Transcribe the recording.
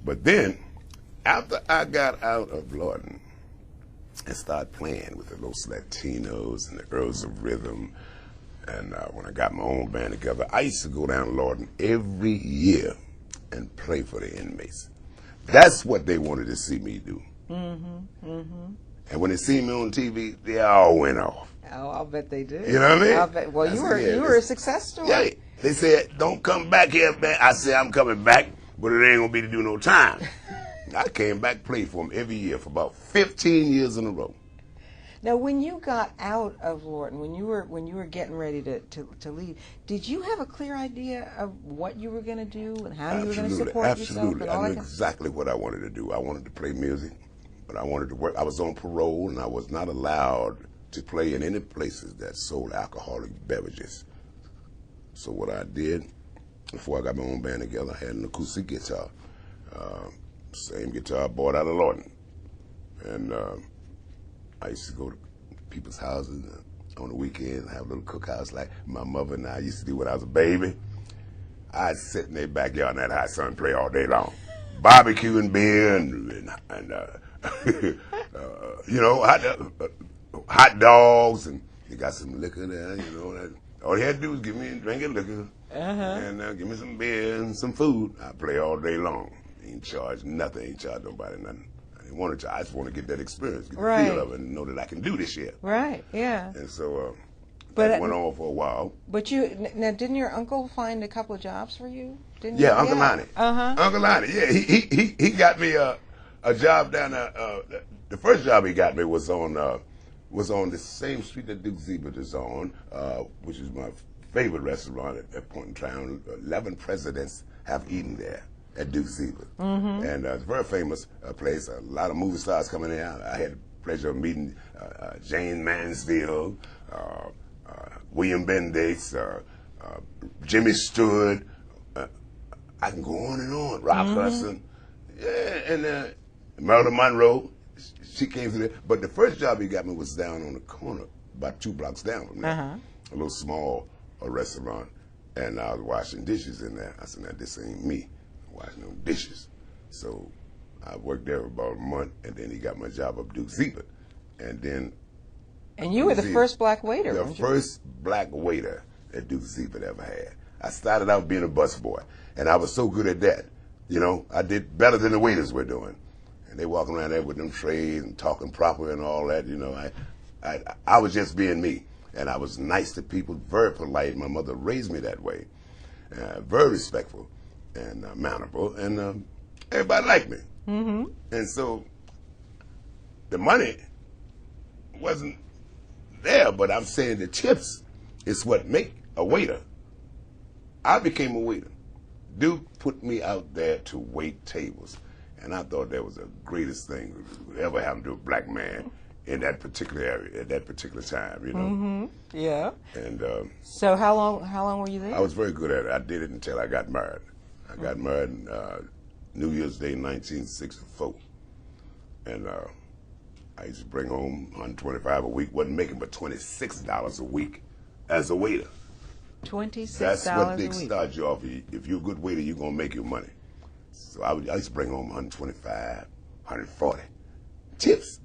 But then, after I got out of Lorton and started playing with the Los Latinos and the Earls of Rhythm, and when I got my own band together, I used to go down to Lorton every year and play for the inmates. That's what they wanted to see me do. And when they see me on TV, they all went off. Oh, I'll bet they did. You know what I mean? I'll bet. Well, you were a success story. Yeah, they said, don't come back here, man. I said, I'm coming back, but it ain't going to be to do no time. I came back, played for them every year for about 15 years in a row. Now, when you got out of Lorton, when you were getting ready to leave, did you have a clear idea of what you were going to do and how you were going to support yourself? And all I knew exactly what I wanted to do. I wanted to play music, but I wanted to work. I was on parole, and I was not allowed to play in any places that sold alcoholic beverages. So what I did, before I got my own band together, I had an acoustic guitar. Same guitar I bought out of Lorton. And I used to go to people's houses on the weekends, have a little cookhouse like my mother and I used to do when I was a baby. I'd sit in their backyard in that hot sun and play all day long. Barbecue and beer and you know, hot dogs, and you got some liquor there, you know. All they had to do was give me a drink of liquor and give me some beer and some food. I play all day long. Ain't charge nothing, ain't charge nobody nothing. I didn't want to charge, I just want to get that experience, get the feel of it, and know that I can do this shit. Right, yeah. And so that went on for a while. But now didn't your uncle find a couple of jobs for you? Didn't Yeah, you? Uncle Lonnie. Uncle Lonnie, yeah. He got me a job down there. The first job he got me was on the same street that Duke Zebra is on, which is my favorite restaurant at that point in time. 11 presidents have eaten there at Duke Zebra. And it's a very famous place. A lot of movie stars coming in. I had the pleasure of meeting Jane Mansfield, William Bendix, Jimmy Stewart. I can go on and on. Rock Hudson. Yeah, and Marilyn Monroe. She came through there. But the first job he got me was down on the corner, about 2 blocks down from there. A little small restaurant. And I was washing dishes in there. I said, now, this ain't me washing them dishes. So I worked there for about a month, and then he got my job up Duke Zebra. And then... And you were the first black waiter, the first black waiter that Duke Zebra ever had. I started out being a busboy, and I was so good at that. You know, I did better than the waiters were doing. And they walking around there with them trays and talking proper and all that, you know. I was just being me. And I was nice to people, very polite. My mother raised me that way. Very respectful and mannerable. And everybody liked me. And so the money wasn't there, but I'm saying the tips is what make a waiter. I became a waiter. Duke put me out there to wait tables. And I thought that was the greatest thing that would ever happen to a black man in that particular area at that particular time, you know. Yeah. And so how long were you there? I was very good at it. I did it until I got married. I got married New Year's Day, 1964, and I used to bring home $125 a week. Wasn't making but $26 a week as a waiter. $26 That's what they a week. start you off. If you're a good waiter, you're gonna make your money. So I used to bring home $125, $140 tips.